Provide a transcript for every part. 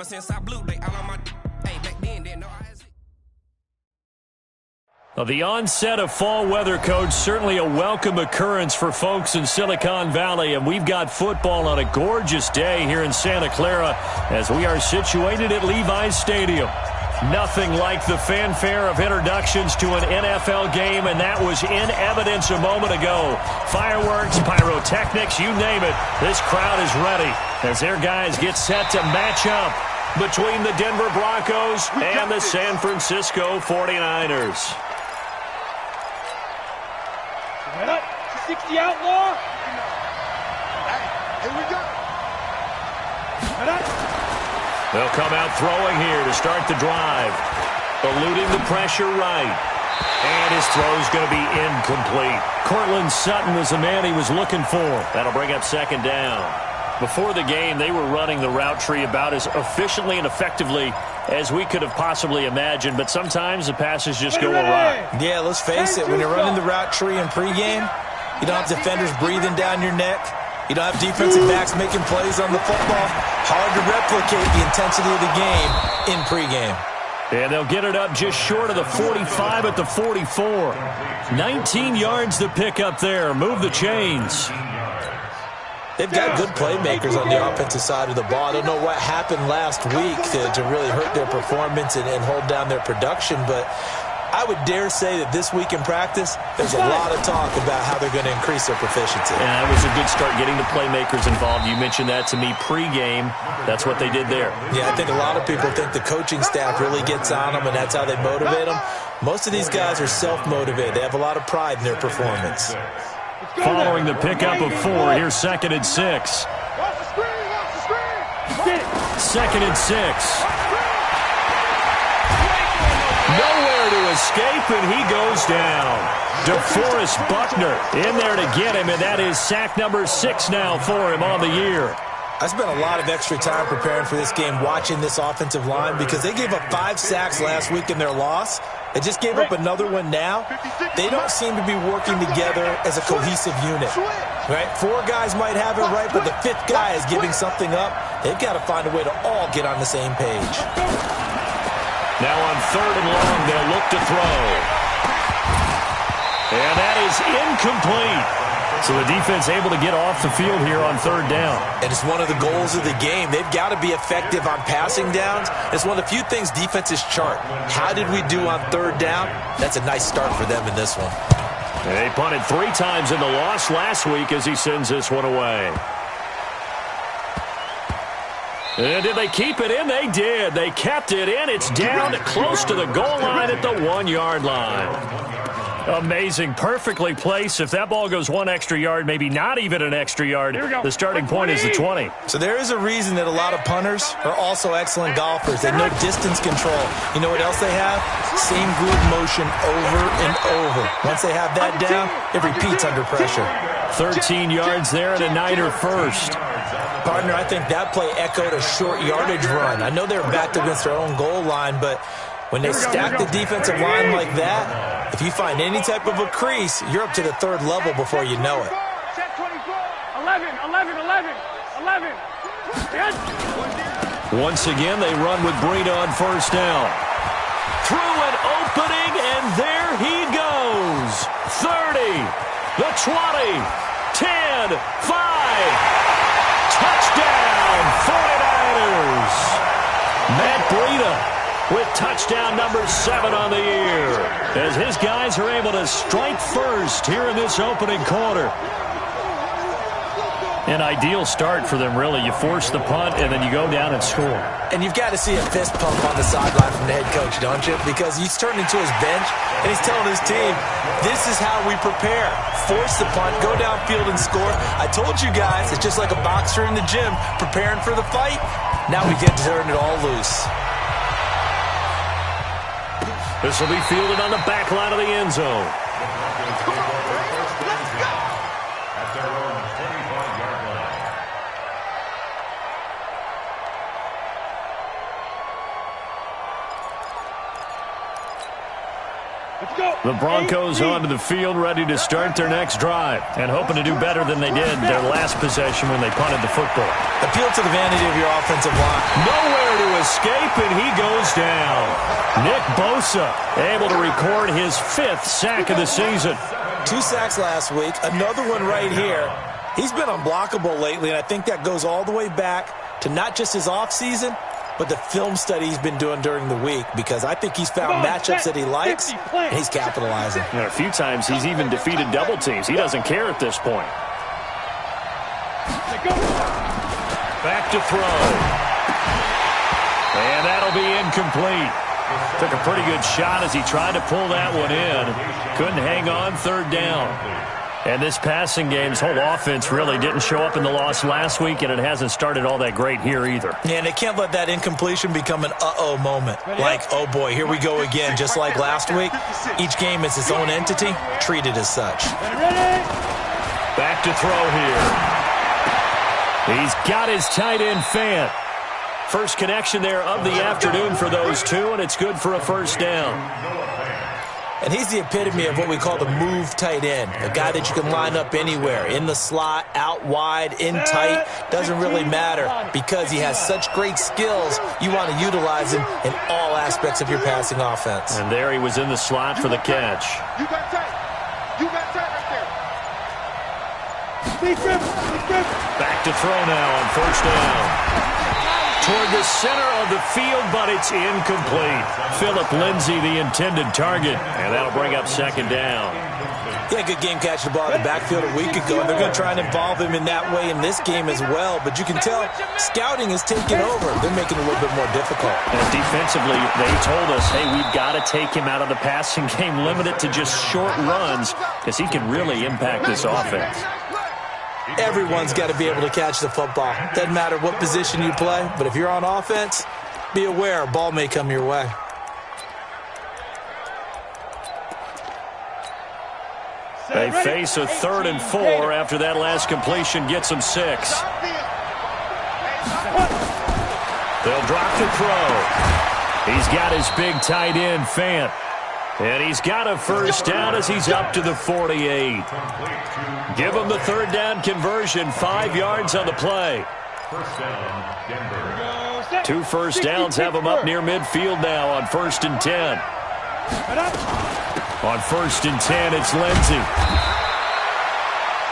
Ever since I blew, they all on my hey, back then, didn't know I had. Well, the onset of fall weather, Coach, certainly a welcome occurrence for folks in Silicon Valley, and we've got football on a gorgeous day here in Santa Clara as we are situated at Levi's Stadium. Nothing like the fanfare of introductions to an NFL game, and that was in evidence a moment ago. Fireworks, pyrotechnics, you name it. This crowd is ready as their guys get set to match up between the Denver Broncos and the San Francisco 49ers. 60 outlaw. Here we go. They'll come out throwing here to start the drive. Eluding the pressure right. And his throw's going to be incomplete. Cortland Sutton was the man he was looking for. That'll bring up second down. Before the game, they were running the route tree about as efficiently and effectively as we could have possibly imagined, but sometimes the passes just go awry. Yeah, let's face it, when you're running the route tree in pregame, you don't have defenders breathing down your neck. You don't have defensive backs making plays on the football. Hard to replicate the intensity of the game in pregame. And they'll get it up just short of the 45 at the 44. 19 yards to pick up there. Move the chains. They've got good playmakers on the offensive side of the ball. I don't know what happened last week to really hurt their performance and hold down their production, but I would dare say that this week in practice, there's a lot of talk about how they're going to increase their proficiency. And that was a good start, getting the playmakers involved. You mentioned that to me pregame. That's what they did there. Yeah, I think a lot of people think the coaching staff really gets on them, and that's how they motivate them. Most of these guys are self-motivated. They have a lot of pride in their performance. Following the pickup of 4, here's 2nd and 6. Second and 6. Nowhere to escape, and he goes down. DeForest Buckner in there to get him, and that is sack number 6 now for him on the year. I spent a lot of extra time preparing for this game, watching this offensive line, because they gave up 5 sacks last week in their loss. They just gave up another one now. They don't seem to be working together as a cohesive unit. Right? 4 guys might have it right, but the 5th guy is giving something up. They've got to find a way to all get on the same page. Now on 3rd and long, they'll look to throw. And that is incomplete. So the defense able to get off the field here on 3rd down. And it's one of the goals of the game. They've got to be effective on passing downs. It's one of the few things defenses chart. How did we do on 3rd down? That's a nice start for them in this one. They punted 3 times in the loss last week as he sends this one away. And did they keep it in? They did. They kept it in. It's down close to the goal line at the 1-yard line. Amazing. Perfectly placed. If that ball goes 1 extra yard, maybe not even an extra yard, the starting point is the 20. So there is a reason that a lot of punters are also excellent golfers. They know distance control. You know what else they have? Same group motion over and over. Once they have that down, it repeats under pressure. 13 yards there and a Niner first. Partner, I think that play echoed a short yardage run. I know they were backed against their own goal line, but when they stack the defensive line like that, if you find any type of a crease, you're up to the 3rd level before you know it. 11. Once again, they run with Breida on 1st down. Through an opening, and there he goes. 30, the 20, 10, 5. Touchdown, 49ers. Matt Breida with touchdown number 7 on the year, as his guys are able to strike first here in this opening quarter. An ideal start for them, really. You force the punt, and then you go down and score. And you've got to see a fist pump on the sideline from the head coach, don't you? Because he's turning to his bench, and he's telling his team, this is how we prepare. Force the punt, go downfield and score. I told you guys, it's just like a boxer in the gym preparing for the fight. Now we get to turn it all loose. This will be fielded on the back line of the end zone. The Broncos onto the field, ready to start their next drive, and hoping to do better than they did their last possession when they punted the football. Appeal to the vanity of your offensive line. Nowhere to escape, and he goes down. Nick Bosa able to record his 5th sack of the season. 2 sacks last week, another one right here. He's been unblockable lately, and I think that goes all the way back to not just his offseason, but the film study he's been doing during the week, because I think he's found matchups that he likes, and he's capitalizing. A few times he's even defeated double teams. He doesn't care at this point. Back to throw. And that'll be incomplete. Took a pretty good shot as he tried to pull that one in. Couldn't hang on 3rd down. And this passing game's whole offense really didn't show up in the loss last week, and it hasn't started all that great here either. Yeah, and they can't let that incompletion become an uh-oh moment. Like, oh boy, here we go again. Just like last week, each game is its own entity, treated as such. Back to throw here. He's got his tight end Fant. First connection there of the afternoon for those two, and it's good for a 1st down. And he's the epitome of what we call the move tight end, a guy that you can line up anywhere, in the slot, out wide, in tight, doesn't really matter, because he has such great skills, you want to utilize him in all aspects of your passing offense. And there he was in the slot for the catch. You got tight. You got tight right there. Back to throw now on 1st down. Toward the center of the field, but it's incomplete. Phillip Lindsay, the intended target, and that'll bring up 2nd down. Yeah, good game catching the ball in the backfield a week ago, and they're going to try and involve him in that way in this game as well. But you can tell scouting is taking over. They're making it a little bit more difficult. And defensively, they told us, hey, we've got to take him out of the passing game, limit it to just short runs, because he can really impact this offense. Everyone's got to be able to catch the football. Doesn't matter what position you play, but if you're on offense, be aware a ball may come your way. They face a 3rd and 4 after that last completion gets them 6. They'll drop the throw. He's got his big tight end, Fant. And he's got a 1st down as he's up to the 48. Give him the 3rd down conversion, 5 yards on the play. 2 1st downs have him up near midfield now on 1st and 10. On 1st and 10, it's Lindsay.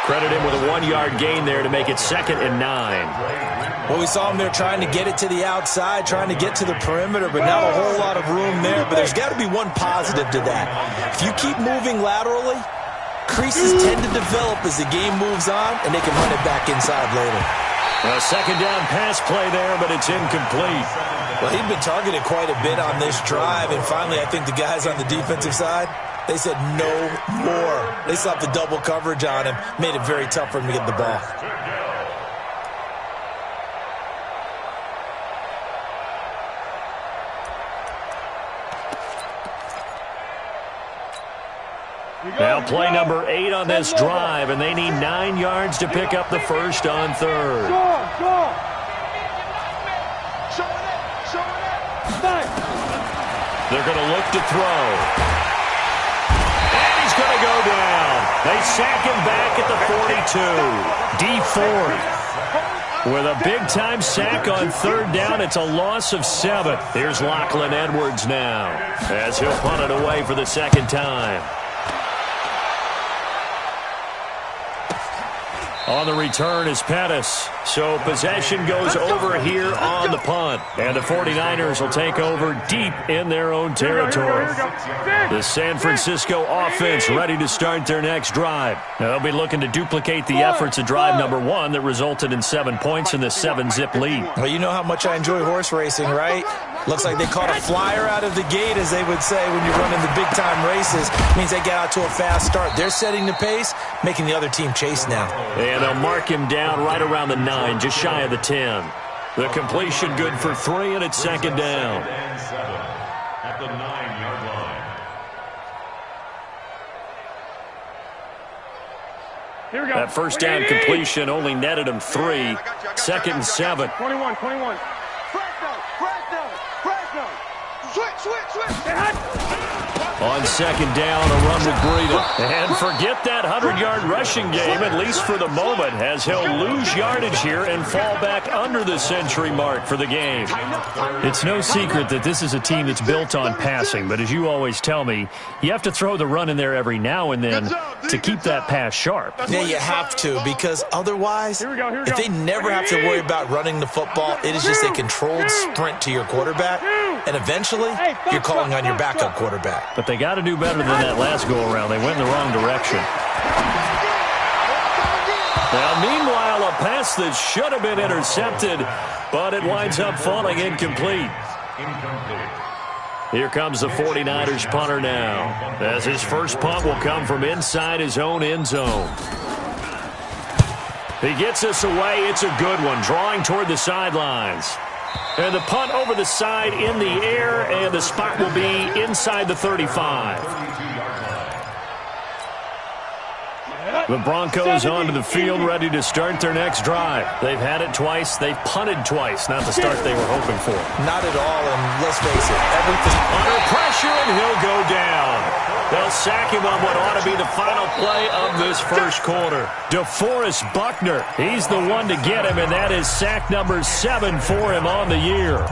Credit him with a 1-yard gain there to make it 2nd and 9. Well, we saw him there trying to get it to the outside, trying to get to the perimeter, but not a whole lot of room there. But there's got to be one positive to that. If you keep moving laterally, creases tend to develop as the game moves on, and they can run it back inside later. A 2nd down pass play there, but it's incomplete. Well, he'd been targeted quite a bit on this drive, and finally I think the guys on the defensive side, they said no more. They slapped the double coverage on him, made it very tough for him to get the ball. Now play number 8 on this drive, and they need 9 yards to pick up the 1st on 3rd. They're going to look to throw. And he's going to go down. They sack him back at the 42. D Ford with a big-time sack on 3rd down. It's a loss of 7. Here's Lachlan Edwards now as he'll punt it away for the 2nd time. On the return is Pettis. So possession goes over here on the punt. And the 49ers will take over deep in their own territory. The San Francisco offense ready to start their next drive. Now they'll be looking to duplicate the efforts of drive number 1 that resulted in 7 points in the 7-zip lead. Well, you know how much I enjoy horse racing, right? Looks like they caught a flyer out of the gate, as they would say when you're running the big-time races. It means they get out to a fast start. They're setting the pace, making the other team chase now. And they'll mark him down right around the 9, just shy of the 10. The completion good for 3, and it's 2nd down. At the 9-yard line. Here we go. That 1st down completion only netted him 3. 2nd and 7. 21. Press no. Switch. On second down, a run with Breida. And forget that 100-yard rushing game, at least for the moment, as he'll lose yardage here and fall back under the century mark for the game. It's no secret that this is a team that's built on passing, but as you always tell me, you have to throw the run in there every now and then to keep that pass sharp. Yeah, you have to, because otherwise, if they never have to worry about running the football, it is just a controlled sprint to your quarterback, and eventually, you're calling on your backup quarterback. But they got to do better than that last go-around. They went in the wrong direction. Now, meanwhile, a pass that should have been intercepted, but it winds up falling incomplete. Here comes the 49ers punter now, as his first punt will come from inside his own end zone. He gets this away. It's a good one, drawing toward the sidelines. And the punt over the side in the air, and the spot will be inside the 35. The Broncos onto the field, ready to start their next drive. They've had it twice. They've punted twice. Not the start they were hoping for. Not at all, and let's face it, everything under pressure, and he'll go down. They'll sack him on what ought to be the final play of this first quarter. DeForest Buckner, he's the one to get him, and that is sack number 7 for him on the year.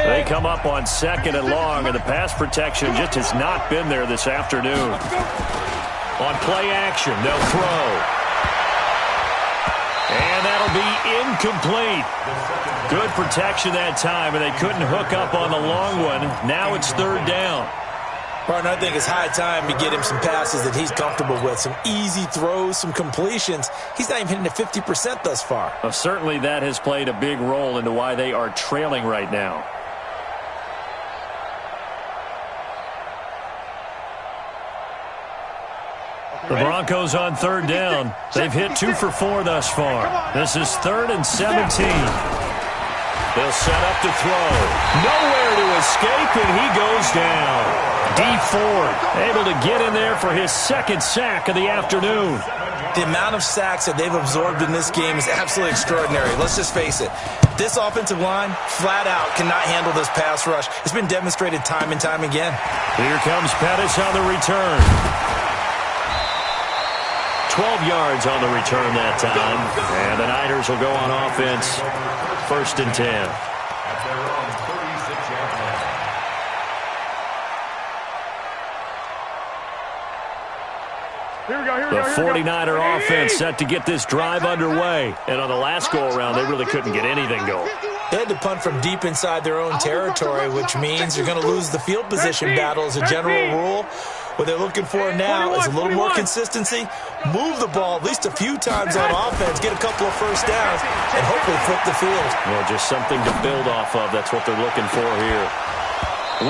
They come up on second and long, and the pass protection just has not been there this afternoon. On play action, they'll throw. And that'll be incomplete. Good protection that time, and they couldn't hook up on the long one. Now it's third down. Martin, I think it's high time to get him some passes that he's comfortable with, some easy throws, some completions. He's not even hitting the 50% thus far. Well, certainly that has played a big role into why they are trailing right now. The Broncos on third down. They've hit 2 for 4 thus far. This is 3rd and 17. They'll set up to throw. Nowhere to escape, and he goes down. Dee Ford able to get in there for his second sack of the afternoon. The amount of sacks that they've absorbed in this game is absolutely extraordinary. Let's just face it. This offensive line, flat out, cannot handle this pass rush. It's been demonstrated time and time again. Here comes Pettis on the return. 12 yards on the return that time. And the Niners will go on offense. 1st and 10. At their own 36-yard line. The 49er offense set to get this drive underway. And on the last go-around, they really couldn't get anything going. They had to punt from deep inside their own territory, which means you're going to lose the field position battle as a general rule. What they're looking for now is a little more consistency, move the ball at least a few times on offense, get a couple of first downs, and hopefully flip the field. Well, just something to build off of. That's what they're looking for here.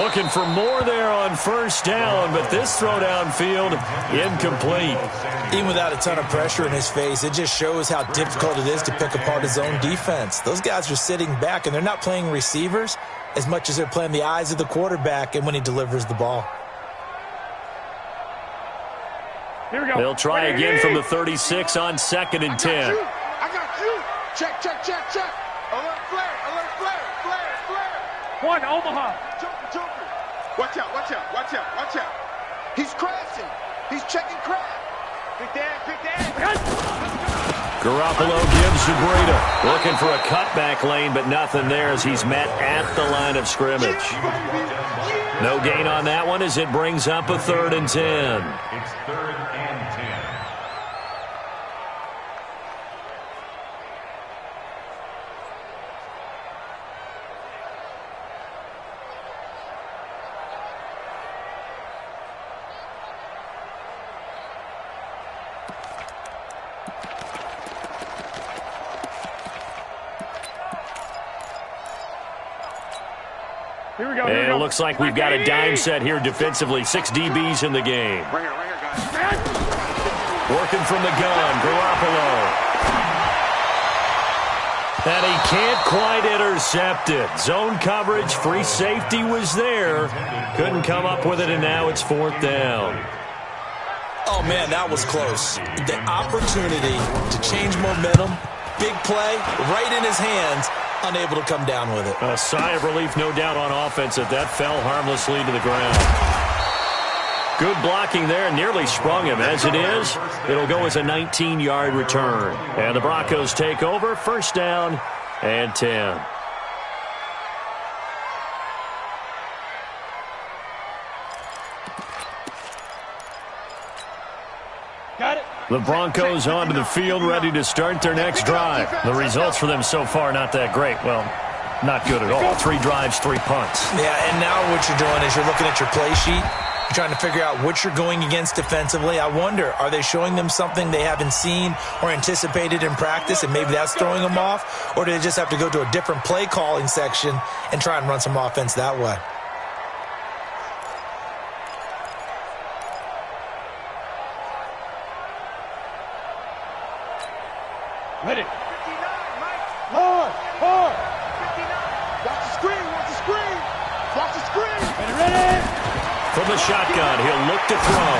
Looking for more there on first down, but this throw downfield, incomplete. Even without a ton of pressure in his face, it just shows how difficult it is to pick apart his own defense. Those guys are sitting back, and they're not playing receivers as much as they're playing the eyes of the quarterback and when he delivers the ball. Here we go. They'll try again from the 36 on 2nd and 10. I got you. Check, check, check, check. Alert flare, alert flare, flare, flare. One, Omaha. Joker, Joker. Watch out, watch out, watch out, watch out. He's crashing. He's checking crash. Big Dan, big Dan. Garoppolo gives to Breida. Looking for a cutback lane, but nothing there as he's met at the line of scrimmage. No gain on that one as it brings up a 3rd and 10. It's 3rd and 10. Here we go. And it looks like we've got a dime set here defensively. 6 DBs in the game. Right here, guys. Working from the gun, Garoppolo. And he can't quite intercept it. Zone coverage, free safety was there. Couldn't come up with it, and now it's 4th down. Oh, man, that was close. The opportunity to change momentum, big play, right in his hands, unable to come down with it. A sigh of relief, no doubt, on offense that fell harmlessly to the ground. Good blocking there, nearly sprung him. As it is, it'll go as a 19-yard return. And the Broncos take over, first down and 10. The Broncos onto the field, ready to start their next drive. The results for them so far, not that great. Well, not good at all. 3 drives, 3 punts. Yeah, and now what you're doing is you're looking at your play sheet. You're trying to figure out what you're going against defensively. I wonder, are they showing them something they haven't seen or anticipated in practice, and maybe that's throwing them off? Or do they just have to go to a different play calling section and try and run some offense that way? Ready. 59, Mike. Hard. 59. Watch the screen. Watch the screen. Ready. From the shotgun, he'll look to throw.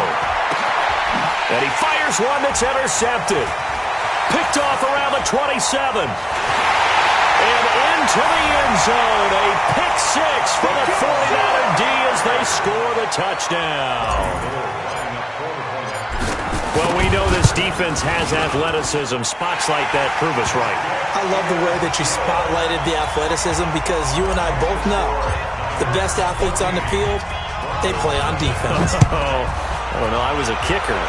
And he fires one that's intercepted. Picked off around the 27. And into the end zone. A pick 6 for the 49er D as they score the touchdown. Well, we know this defense has athleticism. Spots like that prove us right. I love the way that you spotlighted the athleticism because you and I both know the best athletes on the field, they play on defense. Oh, I don't know. I was a kicker.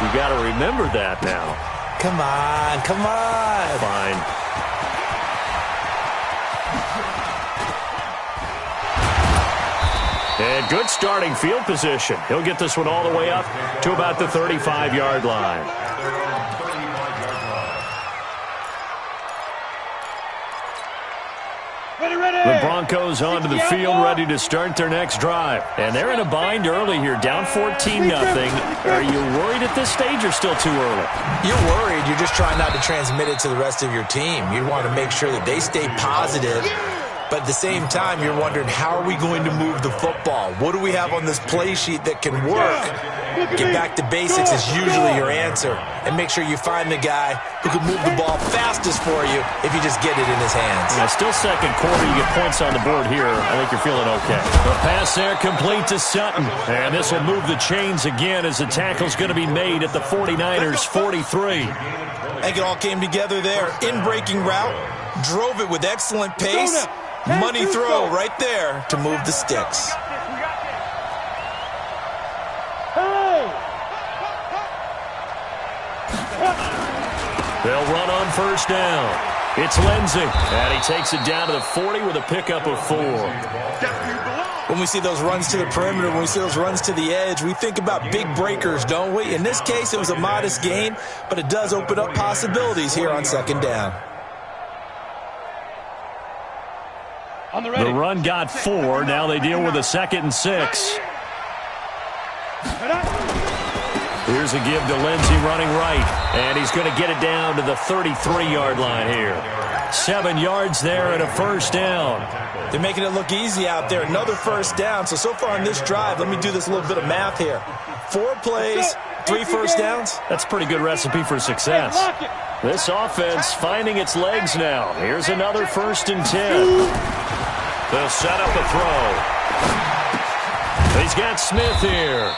You got to remember that now. Come on. Fine. And good starting field position. He'll get this one all the way up to about the 35-yard line. The Broncos onto the field, ready to start their next drive. And they're in a bind early here, down 14-0. Are you worried at this stage or still too early? You're worried. You're just trying not to transmit it to the rest of your team. You want to make sure that they stay positive. But at the same time, you're wondering, how are we going to move the football? What do we have on this play sheet that can work? Get back to basics is usually your answer. And make sure you find the guy who can move the ball fastest for you if you just get it in his hands. Yeah, still second quarter. You get points on the board here. I think you're feeling okay. The pass there complete to Sutton. And this will move the chains again as the tackle's going to be made at the 49ers' 43. I think it all came together there. In-breaking route. Drove it with excellent pace. Money throw right there to move the sticks. They'll run on first down. It's Lindsey, and he takes it down to the 40 with a pickup of 4. When we see those runs to the perimeter, when we see those runs to the edge, we think about big breakers, don't we? In this case, it was a modest gain, but it does open up possibilities here on second down. The run got 4. Now they deal with a 2nd and 6. Here's a give to Lindsey running right. And he's going to get it down to the 33-yard line here. 7 yards there and a first down. They're making it look easy out there. Another first down. So far on this drive, let me do this little bit of math here. 4 plays, 3 first downs. That's a pretty good recipe for success. This offense finding its legs now. Here's another 1st and 10. They'll set up a throw. He's got Smith here.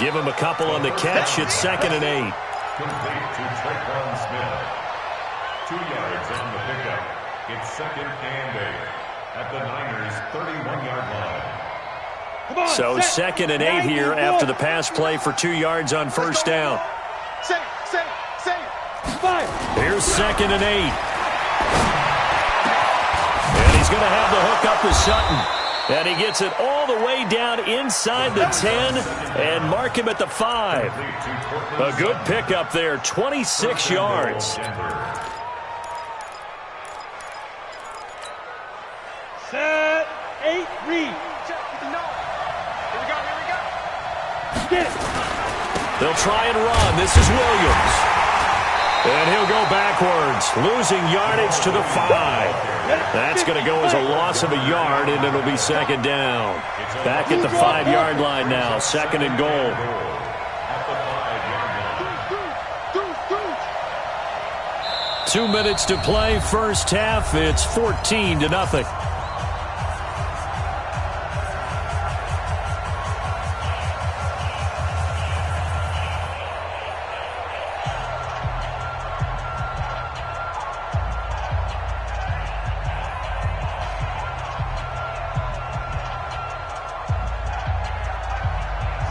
Give him a couple on the catch. It's 2nd and 8. Complete to Traquan Smith. 2 yards on the pickup. It's 2nd and 8 at the Niners' 31-yard line. So 2nd and 8 here after the pass play for 2 yards on first down. Here's 2nd and 8. And he's going to have the hook up to Sutton. And he gets it all the way down inside the 10 and mark him at the 5. A good pickup there, 26 yards. Set, 8, read. Here we go. Get it. They'll try and run. This is Williams. And he'll go backwards, losing yardage to the 5. That's going to go as a loss of a yard, and it'll be 2nd down. Back at the 5-yard line now, 2nd and goal. 2 minutes to play, first half. It's 14-0.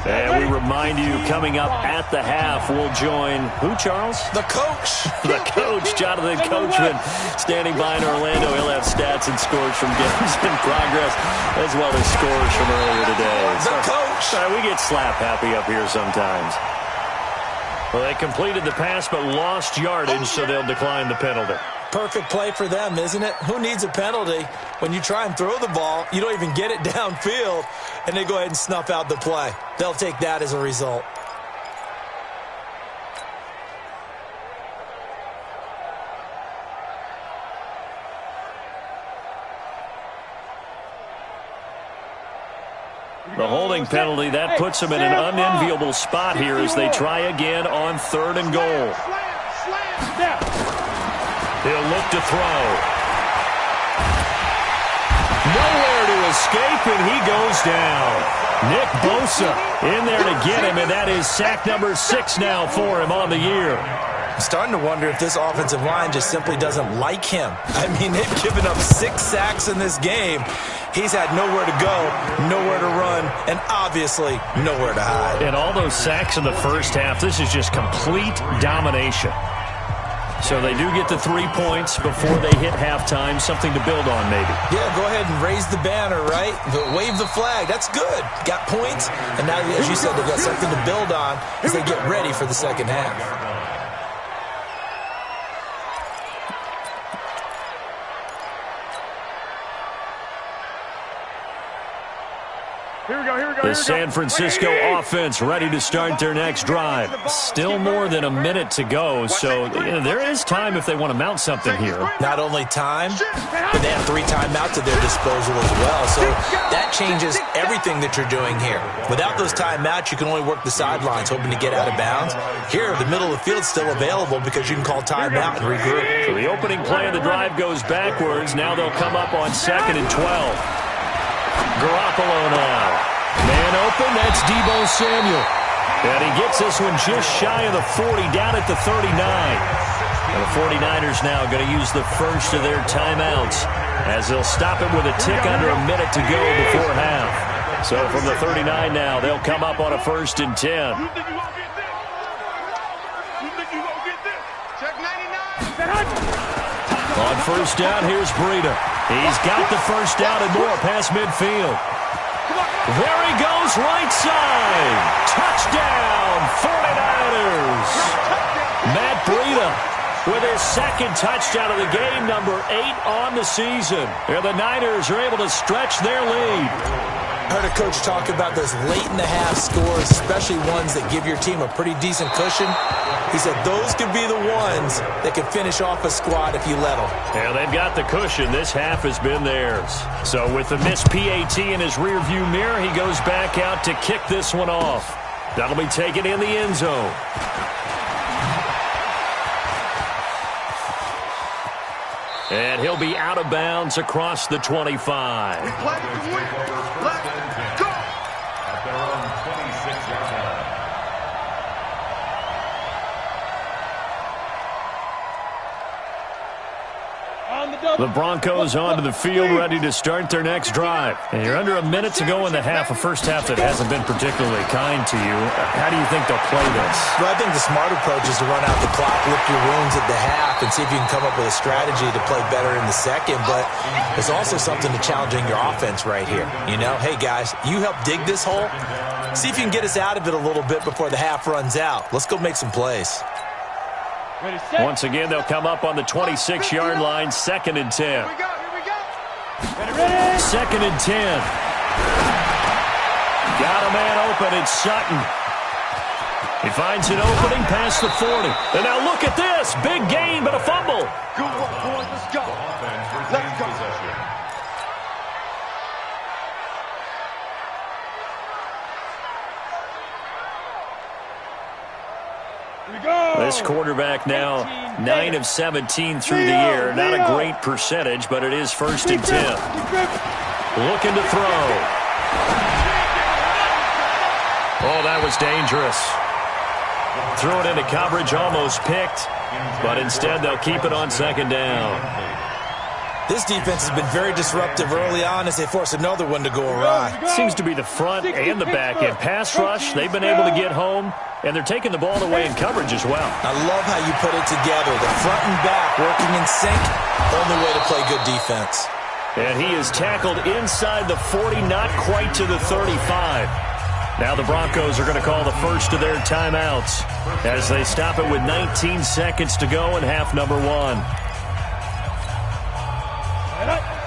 And we remind you, coming up at the half, we'll join who, Charles? The coach. The coach, Jonathan Coachman, standing by in Orlando. He'll have stats and scores from games in progress, as well as scores from earlier today. The coach. We get slap happy up here sometimes. Well, they completed the pass but lost yardage, so they'll decline the penalty. Perfect play for them, isn't it? Who needs a penalty? When you try and throw the ball, you don't even get it downfield, and they go ahead and snuff out the play. They'll take that as a result. The holding penalty, that puts them in an unenviable spot here as they try again on 3rd and goal. He'll look to throw. Nowhere to escape, and he goes down. Nick Bosa in there to get him, and that is sack number 6 now for him on the year. I'm starting to wonder if this offensive line just simply doesn't like him. I mean, they've given up 6 sacks in this game. He's had nowhere to go, nowhere to run, and obviously nowhere to hide. And all those sacks in the first half, this is just complete domination. So they do get the 3 points before they hit halftime, something to build on maybe. Yeah, go ahead and raise the banner, right? But wave the flag. That's good. Got points, and now, as you said, they've got something to build on as they get ready for the second half. The San Francisco offense ready to start their next drive. Still more than a minute to go, so there is time if they want to mount something here. Not only time, but they have 3 timeouts at their disposal as well, so that changes everything that you're doing here. Without those timeouts, you can only work the sidelines, hoping to get out of bounds. Here, the middle of the field's still available because you can call timeout and regroup. So the opening play of the drive goes backwards. Now they'll come up on 2nd and 12. Garoppolo now. Man open, that's Deebo Samuel. And he gets this one just shy of the 40, down at the 39. And the 49ers now going to use the first of their timeouts as they'll stop it with a tick under a minute to go before half. So from the 39 now, they'll come up on a 1st and 10. On 1st down, here's Breida. He's got the 1st down and more past midfield. There he goes, right side. Touchdown, 49ers. Matt Breida with his 2nd touchdown of the game, number 8 on the season. And the Niners are able to stretch their lead. I heard a coach talk about those late-in-the-half scores, especially ones that give your team a pretty decent cushion. He said those could be the ones that can finish off a squad if you let them. Yeah, they've got the cushion. This half has been theirs. So with the missed PAT in his rearview mirror, he goes back out to kick this one off. That'll be taken in the end zone. And he'll be out of bounds across the 25. We play to win. Let's go. At their own 26-yard line. The Broncos onto the field, ready to start their next drive. And you're under a minute to go in the half, a first half that hasn't been particularly kind to you. How do you think they'll play this? Well, I think the smart approach is to run out the clock, lick your wounds at the half, and see if you can come up with a strategy to play better in the second. But there's also something to challenging your offense right here. You know, hey, guys, you help dig this hole. See if you can get us out of it a little bit before the half runs out. Let's go make some plays. Once again, they'll come up on the 26-yard line, 2nd and 10. Here we go. 2nd and 10. Got a man open. It's Sutton. He finds an opening past the 40. And now look at this. Big gain, but a fumble. Good work, boys. Let's go. Let's go. Here we go. This quarterback now 9 of 17 through the air. Not a great percentage, but it is 1st and 10. Looking to throw. Oh, that was dangerous. Threw it into coverage, almost picked, but instead they'll keep it on 2nd down. This defense has been very disruptive early on as they force another one to go awry. Seems to be the front and the back end. Pass rush, they've been able to get home, and they're taking the ball away in coverage as well. I love how you put it together. The front and back working in sync, only way to play good defense. And he is tackled inside the 40, not quite to the 35. Now the Broncos are going to call the first of their timeouts as they stop it with 19 seconds to go in half number 1.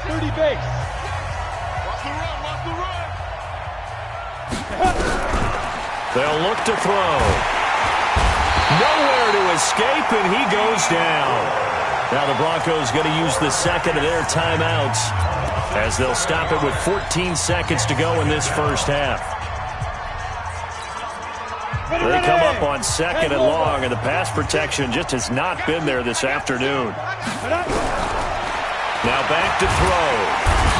30 base. Watch the run, watch the run. They'll look to throw. Nowhere to escape, and he goes down. Now the Broncos going to use the second of their timeouts as they'll stop it with 14 seconds to go in this first half. They come up on 2nd and long, and the pass protection just has not been there this afternoon. Now back to throw.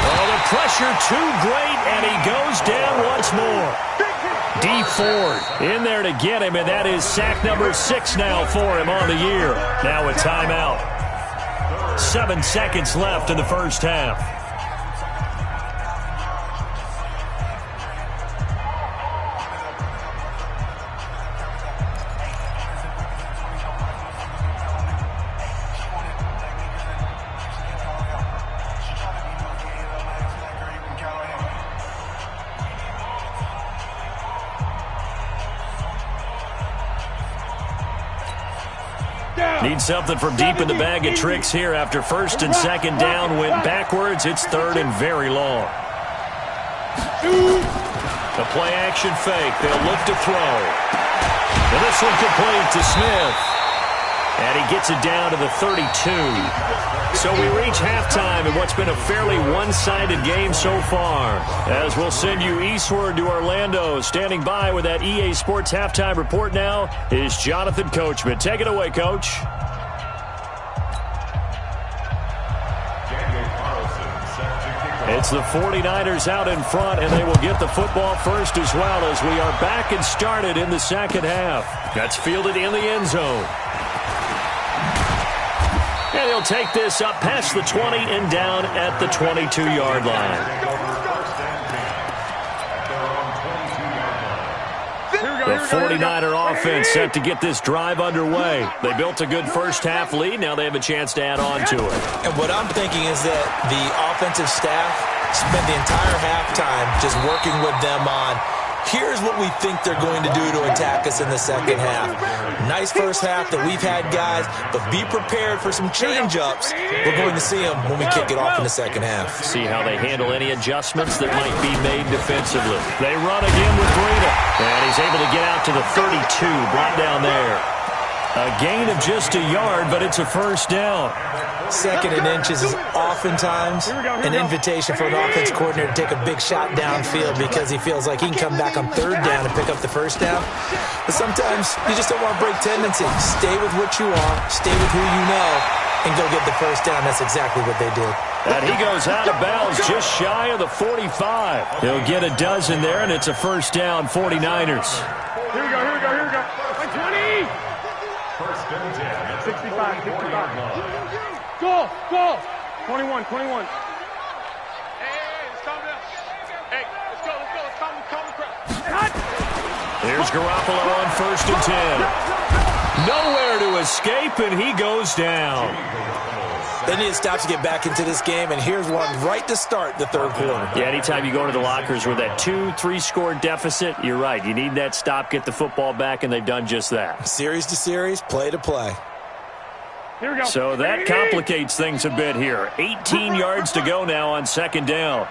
Oh, the pressure too great, and he goes down once more. D Ford in there to get him, and that is sack number 6 now for him on the year. Now a timeout. 7 seconds left in the first half. Need something from deep in the bag of tricks here after 1st and 2nd down. Went backwards. It's 3rd and very long. The play action fake. They'll look to throw. And this one complete to Smith. And he gets it down to the 32. So we reach halftime in what's been a fairly one-sided game so far. As we'll send you eastward to Orlando. Standing by with that EA Sports halftime report now is Jonathan Coachman. Take it away, Coach. It's the 49ers out in front, and they will get the football first as well as we are back and started in the second half. That's fielded in the end zone. And he'll take this up past the 20 and down at the 22-yard line. The 49er offense set to get this drive underway. They built a good first half lead. Now they have a chance to add on to it. And what I'm thinking is that the offensive staff spent the entire halftime just working with them on, here's what we think they're going to do to attack us in the second half. Nice first half that we've had, guys, but be prepared for some change-ups. We're going to see them when we kick it off in the second half. See how they handle any adjustments that might be made defensively. They run again with Breida, and he's able to get out to the 32, brought down there. A gain of just a yard, but it's a first down. 2nd and inches is oftentimes an invitation for an offense coordinator to take a big shot downfield because he feels like he can come back on 3rd down and pick up the first down. But sometimes you just don't want to break tendency. Stay with what you are, stay with who you know, and go get the first down. That's exactly what they did. And he goes out of bounds just shy of the 45. He'll get a dozen there, and it's a first down, 49ers. Here we go, here we go, here we go. 20! 65, 65. Go, go! 21, 21. Hey, let's calm down. Hey, let's go, let's calm the crowd. There's Garoppolo on 1st and 10. Nowhere to escape, and he goes down. They need to stop to get back into this game, and here's one right to start the 3rd quarter. Yeah, anytime you go into the lockers with that 2-3 score deficit, you're right. You need that stop, get the football back, and they've done just that. Series to series, play to play. Here we go. So that complicates things a bit here. 18 yards to go now on 2nd down.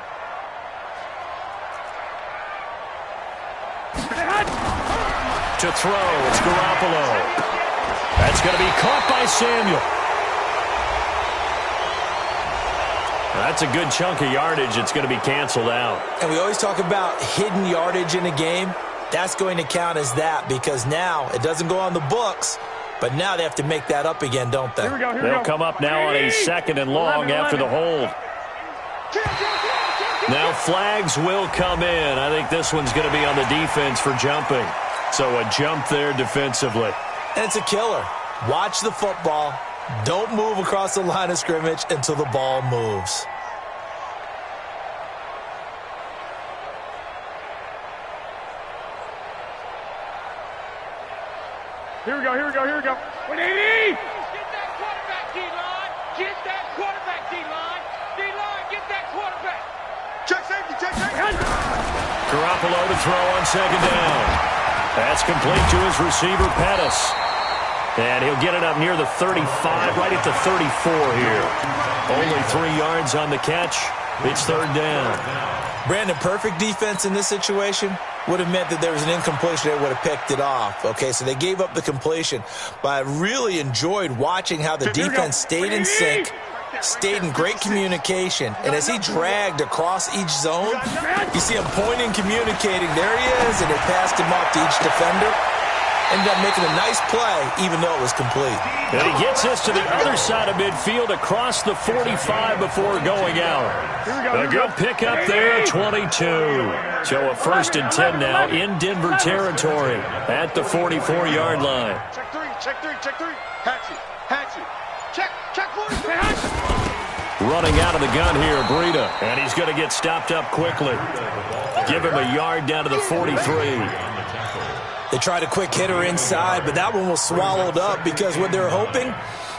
To throw, it's Garoppolo. That's going to be caught by Samuel. That's a good chunk of yardage. It's going to be canceled out. And we always talk about hidden yardage in a game. That's going to count as that because now it doesn't go on the books, But now they have to make that up again, don't they? They'll come up now on a 2nd and long after the hold. Now flags will come in. I think this one's going to be on the defense for jumping. So a jump there defensively. And it's a killer. Watch the football. Don't move across the line of scrimmage until the ball moves. Here we go. 180! Get that quarterback, D-line! Get that quarterback, D-line! D-line, get that quarterback! Check safety! Garoppolo to throw on 2nd down. That's complete to his receiver, Pettis. And he'll get it up near the 35, right at the 34 here. Only 3 yards on the catch. It's 3rd down. Brandon, perfect defense in this situation would have meant that there was an incompletion that would have picked it off. Okay, so they gave up the completion. But I really enjoyed watching how the defense stayed in sync, stayed in great communication. And as he dragged across each zone, you see him pointing, communicating. There he is, and they passed him off to each defender. Ended up making a nice play, even though it was complete. And he gets this to the other side of midfield across the 45 before going out. A good pickup there, 22. So a 1st and 10 now in Denver territory at the 44-yard line. Check three. Hatch it. Check 4. Running out of the gun here, Breida. And he's going to get stopped up quickly. Give him a yard down to the 43. They tried a quick hitter inside, but that one was swallowed up because what they're hoping,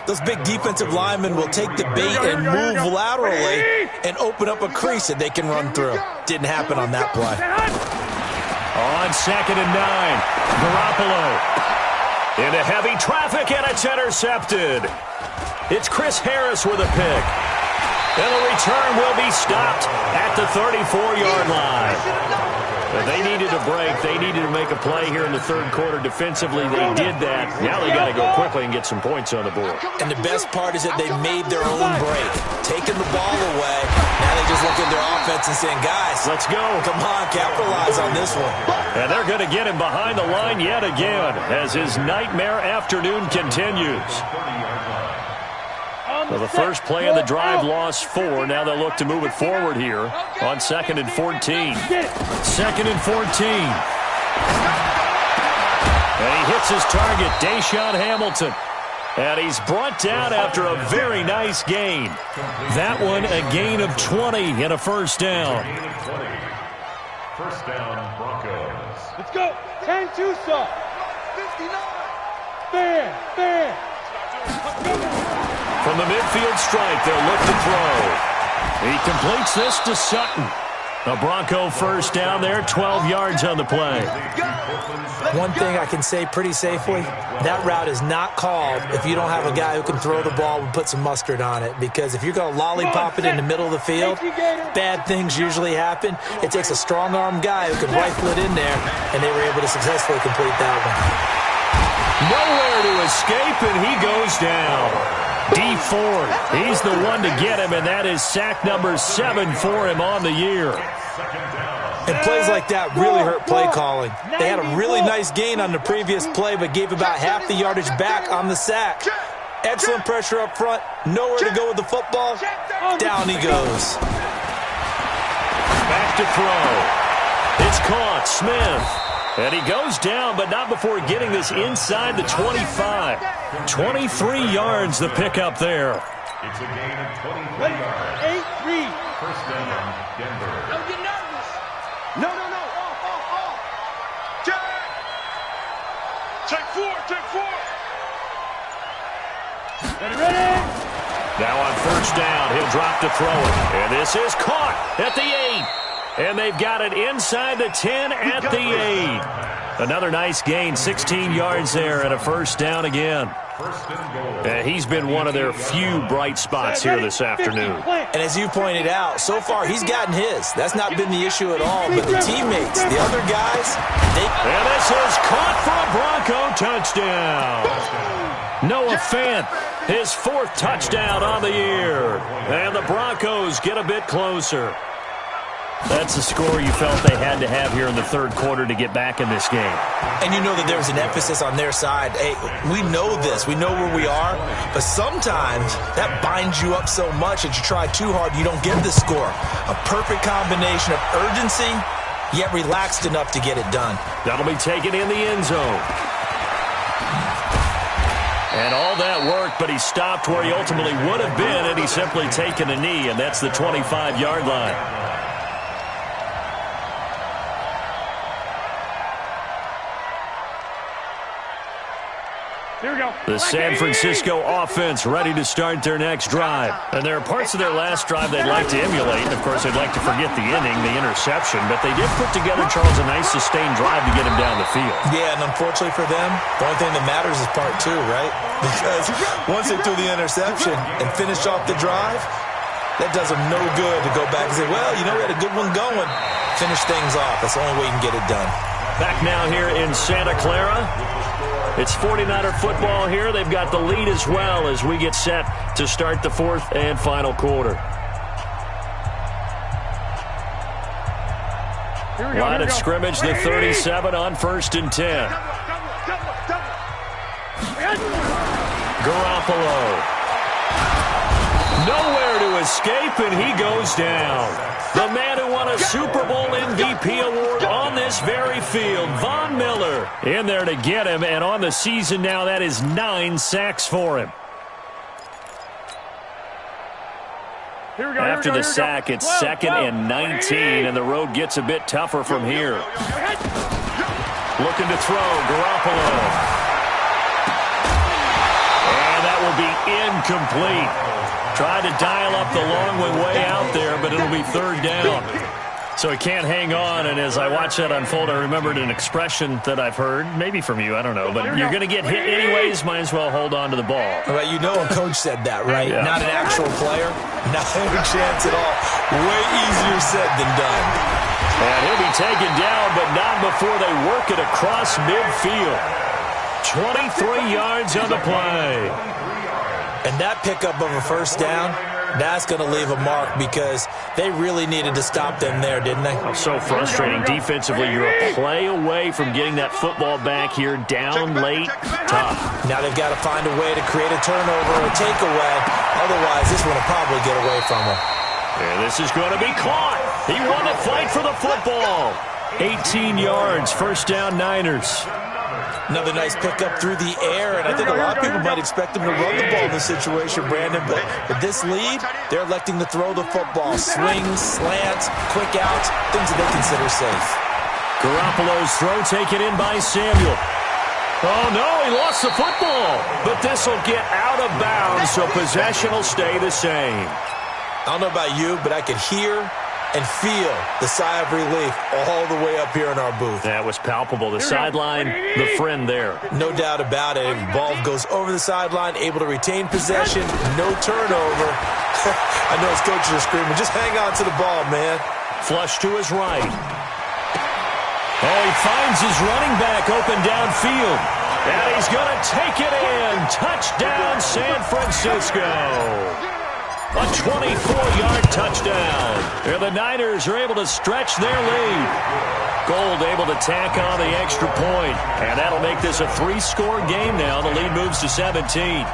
those big defensive linemen will take the bait and move laterally and open up a crease that they can run through. Didn't happen on that play. On 2nd and 9, Garoppolo into heavy traffic, and it's intercepted. It's Chris Harris with a pick. And the return will be stopped at the 34-yard line. But they needed a break. They needed to make a play here in the 3rd quarter defensively. They did that. Now they got to go quickly and get some points on the board. And the best part is that they made their own break, taking the ball away. Now they just look at their offense and saying, guys, let's go. Come on, capitalize on this one. And they're going to get him behind the line yet again as his nightmare afternoon continues. Well, the first play of the drive lost 4. Now they'll look to move it forward here on 2nd and 14. 2nd and 14. And he hits his target, Deshaun Hamilton. And he's brought down after a very nice gain. That one a gain of 20 and a 1st down. 1st down, Broncos. Let's go. 10 Tucson. 59. Fair. From the midfield stripe, they'll look to throw. He completes this to Sutton. A Bronco 1st down there, 12 yards on the play. One thing I can say pretty safely, that route is not called if you don't have a guy who can throw the ball and put some mustard on it. Because if you're going to lollipop it in the middle of the field, bad things usually happen. It takes a strong-arm guy who can rifle it in there, and they were able to successfully complete that one. Nowhere to escape, and he goes down. D Ford, he's the one to get him, and that is sack number 7 for him on the year. And plays like that really hurt play calling. They had a really nice gain on the previous play, but gave about half the yardage back on the sack. Excellent pressure up front, nowhere to go with the football. Down he goes. Back to throw. It's caught, Smith. And he goes down, but not before getting this inside the 25. 23 yards, the pickup there. It's a gain of 23 yards. 8-3. 1st down, Denver. Don't get nervous. No. Off. Check 4. Ready. Now on 1st down, he'll drop to throw it. And this is caught at the 8. And they've got it inside the 10 at the 8. Another nice gain, 16 yards there and a 1st down again. He's been one of their few bright spots here this afternoon. And as you pointed out, so far he's gotten his. That's not been the issue at all. But the teammates, the other guys, And this is caught for a Bronco touchdown. Noah Fant, his 4th touchdown on the year. And the Broncos get a bit closer. That's the score you felt they had to have here in the third quarter to get back in this game. And you know that there was an emphasis on their side. Hey, we know this. We know where we are. But sometimes that binds you up so much that you try too hard, you don't get the score. A perfect combination of urgency, yet relaxed enough to get it done. That'll be taken in the end zone. And all that worked, but he stopped where he ultimately would have been, and he's simply taken a knee, and that's the 25-yard line. The San Francisco offense ready to start their next drive. And there are parts of their last drive they'd like to emulate. Of course, they'd like to forget the inning, the interception. But they did put together, Charles, a nice sustained drive to get him down the field. Yeah, and unfortunately for them, the only thing that matters is part two, right? Because once they threw the interception and finished off the drive, that does them no good to go back and say, well, you know, we had a good one going. Finish things off. That's the only way you can get it done. Back now here in Santa Clara. It's 49er football here. They've got the lead as well as we get set to start the fourth and final quarter. Line of scrimmage, the 37 on 1st and 10. Garoppolo. Nowhere to escape, and he goes down. The man who won a Super Bowl MVP award on this very field, Von Miller, in there to get him, and on the season now, that is 9 sacks for him. After the sack, it's 2nd and 19, and the road gets a bit tougher from here. Looking to throw, Garoppolo. And that will be incomplete. Tried to dial up the long one way out there, but it'll be 3rd down. So he can't hang on, and as I watch that unfold, I remembered an expression that I've heard, maybe from you, I don't know, but you're going to get hit anyways, might as well hold on to the ball. Well, you know a coach said that, right? Yeah. Not an actual player. Not any chance at all. Way easier said than done. And he'll be taken down, but not before they work it across midfield. 23 yards on the play. And that pickup of a 1st down, that's going to leave a mark because they really needed to stop them there, didn't they? So frustrating. Defensively, you're a play away from getting that football back here, down late, tough. Now they've got to find a way to create a turnover or takeaway. Otherwise, this one will probably get away from them. And this is going to be caught. He won the fight for the football. 18 yards, 1st down Niners. Another nice pickup through the air, and I think a lot of people might expect them to run the ball in this situation, Brandon, but with this lead, they're electing to throw the football. Swings, slants, quick outs, things that they consider safe. Garoppolo's throw taken in by Samuel. Oh, no, he lost the football, but this will get out of bounds, so possession will stay the same. I don't know about you, but I could hear and feel the sigh of relief all the way up here in our booth. That was palpable. The sideline, the friend there. No doubt about it. The ball goes over the sideline, able to retain possession, no turnover. I know his coaches are screaming, just hang on to the ball, man. Flush to his right. Oh, he finds his running back open downfield. And he's going to take it in. Touchdown, San Francisco. A 24-yard touchdown. And the Niners are able to stretch their lead. Gold able to tack on the extra point. And that'll make this a 3-score game now. The lead moves to 17.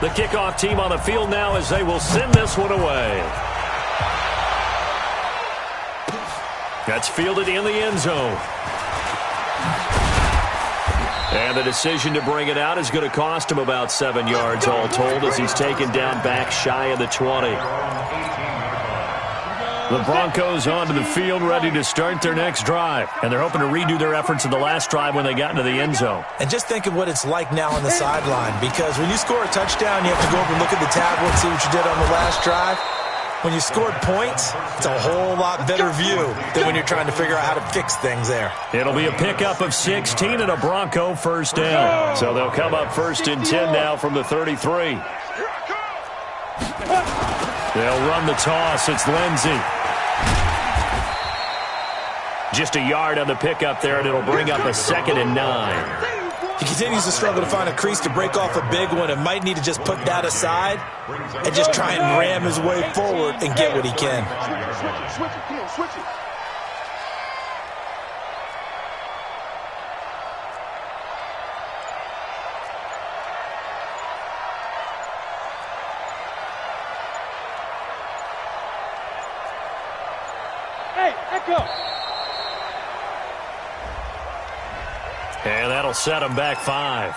The kickoff team on the field now as they will send this one away. That's fielded in the end zone. And the decision to bring it out is going to cost him about 7 yards all told as he's taken down back shy of the 20. The Broncos onto the field ready to start their next drive. And they're hoping to redo their efforts in the last drive when they got into the end zone. And just think of what it's like now on the sideline, because when you score a touchdown, you have to go over and look at the tablet and see what you did on the last drive. When you scored points, it's a whole lot better view than when you're trying to figure out how to fix things there. It'll be a pickup of 16 and a Bronco first down. So they'll come up 1st and 10 now from the 33. They'll run the toss. It's Lindsey. Just a yard on the pickup there, and it'll bring up a 2nd and 9. He continues to struggle to find a crease to break off a big one and might need to just put that aside and just try and ram his way forward and get what he can. Switch it. Hey, Echo. And that'll set him back 5.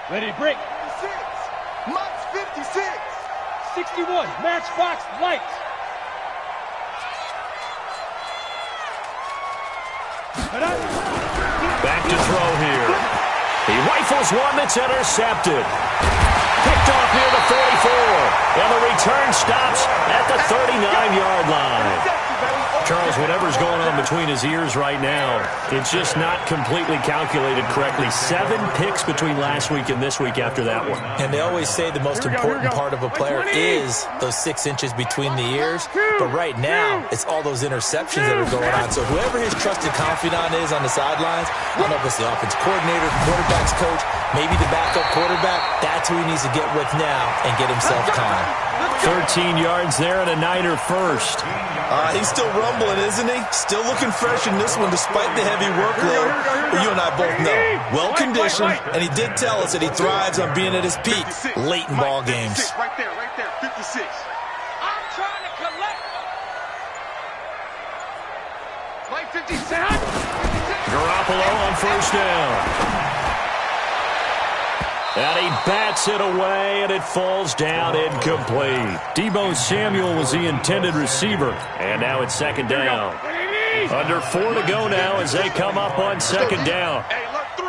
Ready to break. 56. Mike's 56. 61, Matchbox Lights. Back to throw here. He rifles one that's intercepted. Picked off near the 44. And the return stops at the 39-yard line. Charles, whatever's going on between his ears right now, it's just not completely calculated correctly. 7 picks between last week and this week after that one. And they always say the most important part of a player is those 6 inches between the ears. But right now, it's all those interceptions that are going on. So whoever his trusted confidant is on the sidelines, I don't know if it's the offensive coordinator, the quarterback's coach, maybe the backup quarterback, that's who he needs to get with now and get himself calm. 13 yards there and a Niner first. He's still rumbling, isn't he? Still looking fresh in this one despite the heavy workload. But you and I both know, well-conditioned, and he did tell us that he thrives on being at his peak late in ball games. Right there, 56. I'm trying to collect. Mike 56. Garoppolo on first down. And he bats it away, and it falls down incomplete. Deebo Samuel was the intended receiver, and now it's 2nd down. Under 4 to go now as they come up on 2nd down. Hey, alert 3.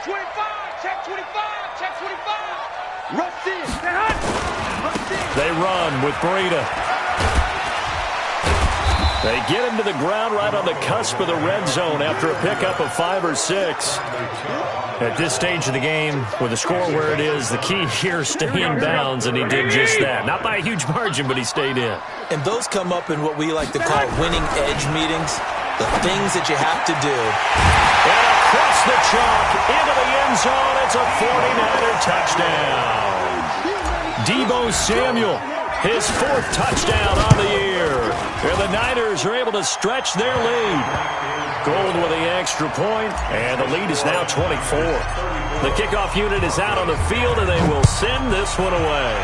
25, check 25, check 25. Rush in. They run with Breida. They get him to the ground right on the cusp of the red zone after a pickup of 5 or 6. At this stage of the game, with the score where it is, the key here, stay in bounds, and he did just that. Not by a huge margin, but he stayed in. And those come up in what we like to call winning edge meetings, the things that you have to do. And across the chalk, into the end zone, it's a 49er touchdown. Deebo Samuel, his 4th touchdown on the year. And the Niners are able to stretch their lead. Gold with the extra point, and the lead is now 24. The kickoff unit is out on the field, and they will send this one away.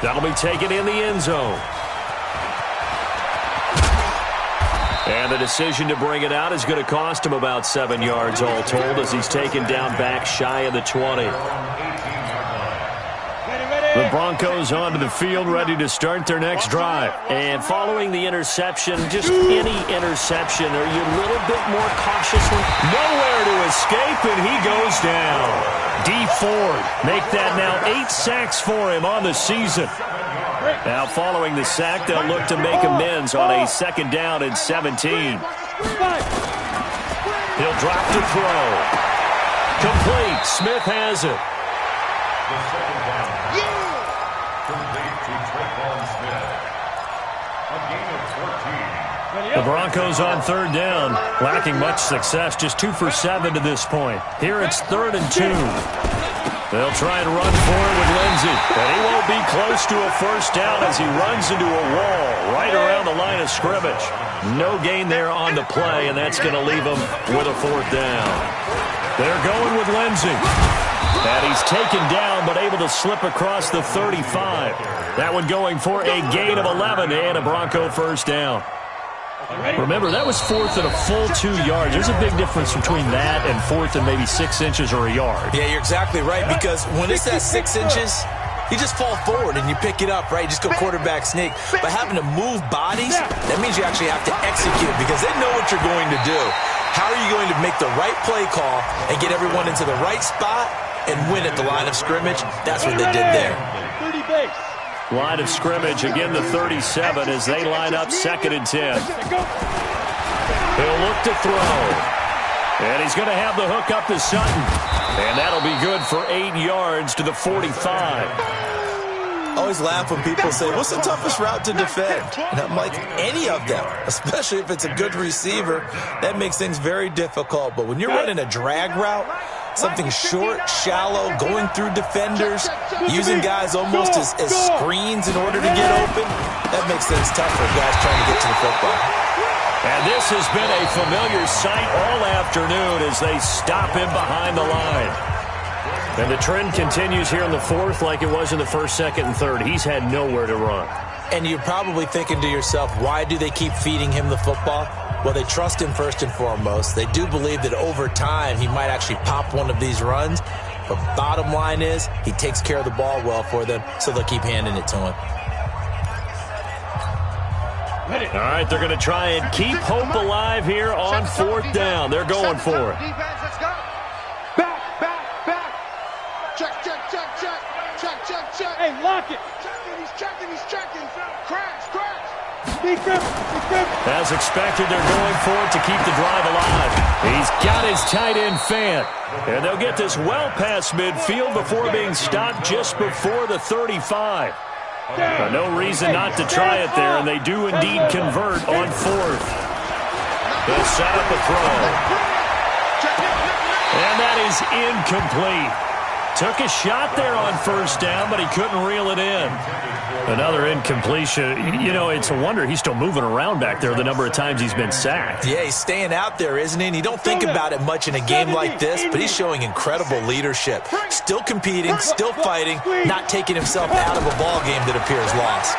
That'll be taken in the end zone. And the decision to bring it out is going to cost him about 7 yards all told as he's taken down back shy of the 20. The Broncos onto the field, ready to start their next drive. And following the interception, just any interception, are you a little bit more cautious? Nowhere to escape, and he goes down. Dee Ford make that now 8 sacks for him on the season. Now following the sack, they'll look to make amends on a 2nd down and 17. He'll drop to throw. Complete. Smith has it. The Broncos on 3rd down, lacking much success, just 2 for 7 to this point. Here it's 3rd and 2. They'll try and run for it with Lindsey, but he won't be close to a 1st down as he runs into a wall right around the line of scrimmage. No gain there on the play, and that's going to leave him with a 4th down. They're going with Lindsey. And he's taken down, but able to slip across the 35. That one going for a gain of 11 and a Bronco 1st down. Remember, that was 4th and a full 2 yards. There's a big difference between that and 4th and maybe 6 inches or a yard. Yeah, you're exactly right, because when it's at 6 inches, you just fall forward and you pick it up, right? You just go quarterback sneak. But having to move bodies, that means you actually have to execute because they know what you're going to do. How are you going to make the right play call and get everyone into the right spot and win at the line of scrimmage? That's what they did there. 30 base. Line of scrimmage, again the 37 as they line up 2nd and 10. He'll look to throw. And he's going to have the hook up to Sutton. And that'll be good for 8 yards to the 45. Always laugh when people say, what's the toughest route to defend? And I'm like, any of them, especially if it's a good receiver. That makes things very difficult. But when you're running a drag route, something short, shallow, going through defenders, using guys almost as screens in order to get open, that makes things tough for guys trying to get to the football. And this has been a familiar sight all afternoon as they stop him behind the line. And the trend continues here in the 4th like it was in the 1st, 2nd, and 3rd. He's had nowhere to run. And you're probably thinking to yourself, why do they keep feeding him the football? Well, they trust him first and foremost. They do believe that over time he might actually pop one of these runs. But bottom line is he takes care of the ball well for them, so they'll keep handing it to him. All right, they're going to try and keep hope alive here on 4th down. They're going for it. Back. Check. Hey, lock it. He's checking. Crash. As expected, they're going for it to keep the drive alive. He's got his tight end fan. And they'll get this well past midfield before being stopped just before the 35. No reason not to try it there, and they do indeed convert on 4th. They'll set up a throw. And that is incomplete. Took a shot there on 1st down, but he couldn't reel it in. Another incompletion. You know, it's a wonder he's still moving around back there the number of times he's been sacked. Yeah, he's staying out there, isn't he? And you don't think about it much in a game like this, but he's showing incredible leadership. Still competing, still fighting, not taking himself out of a ball game that appears lost.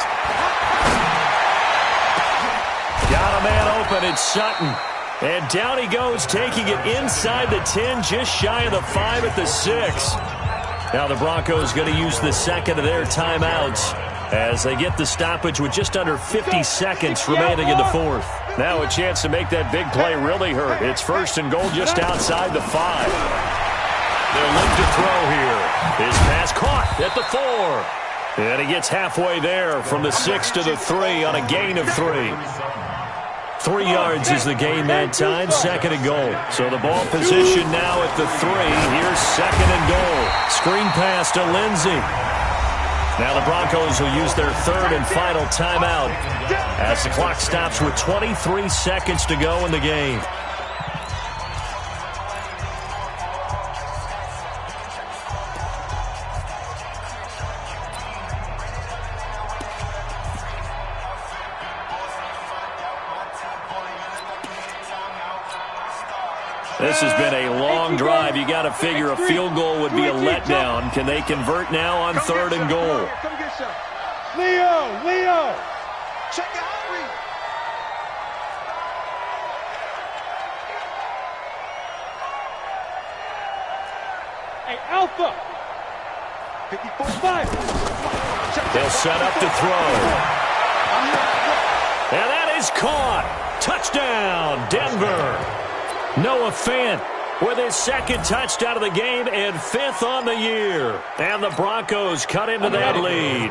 Got a man open, it's Sutton. And down he goes, taking it inside the 10, just shy of the 5 at the 6. Now the Broncos going to use the 2nd of their timeouts as they get the stoppage with just under 50 seconds remaining in the 4th. Now a chance to make that big play really hurt. It's 1st and goal just outside the 5. They'll look to throw here. His pass caught at the 4. And he gets halfway there from the 6 to the 3 on a gain of 3. 3 yards is the gain that time, 2nd and goal. So the ball position now at the 3. Here's 2nd and goal. Screen pass to Lindsey. Now the Broncos will use their 3rd and final timeout as the clock stops with 23 seconds to go in the game. This has been a long drive. You got to figure a field goal would be a letdown. Can they convert now on 3rd and goal? Come get some. Leo. Check it out, Reed. Hey, Alpha. 54-5. They'll set up to throw. And that is caught. Touchdown, Denver. Noah Fant with his 2nd touchdown of the game and 5th on the year. And the Broncos cut into that lead.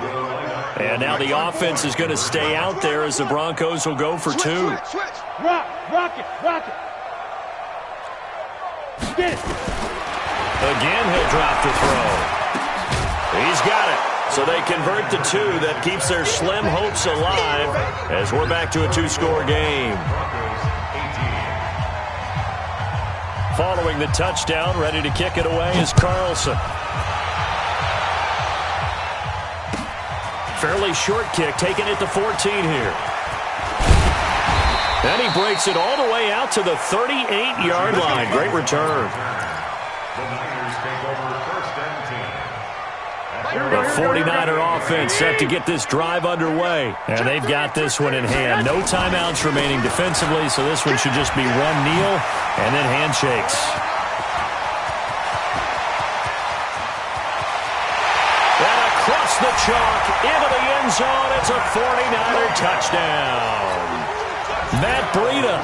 And now the offense is going to stay out there as the Broncos will go for 2. Switch. Rock it. Get it. Again, he'll drop to throw. He's got it. So they convert the 2. That keeps their slim hopes alive as we're back to a 2-score game. Following the touchdown, ready to kick it away is Carlson. Fairly short kick, taking it to 14 here. And he breaks it all the way out to the 38-yard line. Great return. The Niners take over 1st and 10. The 49er offense set to get this drive underway. And they've got this one in hand. No timeouts remaining defensively, so this one should just be one kneel and then handshakes. And across the chalk into the end zone, it's a 49er touchdown. Matt Breida,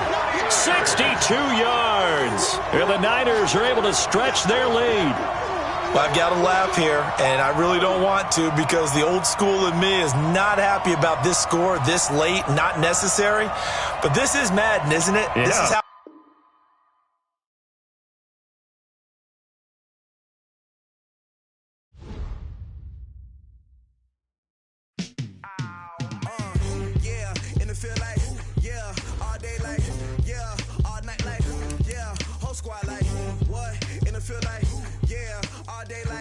62 yards. And the Niners are able to stretch their lead. I've got to laugh here, and I really don't want to because the old school in me is not happy about this score this late, not necessary. But this is Madden, isn't it? Yeah. This is how All day like,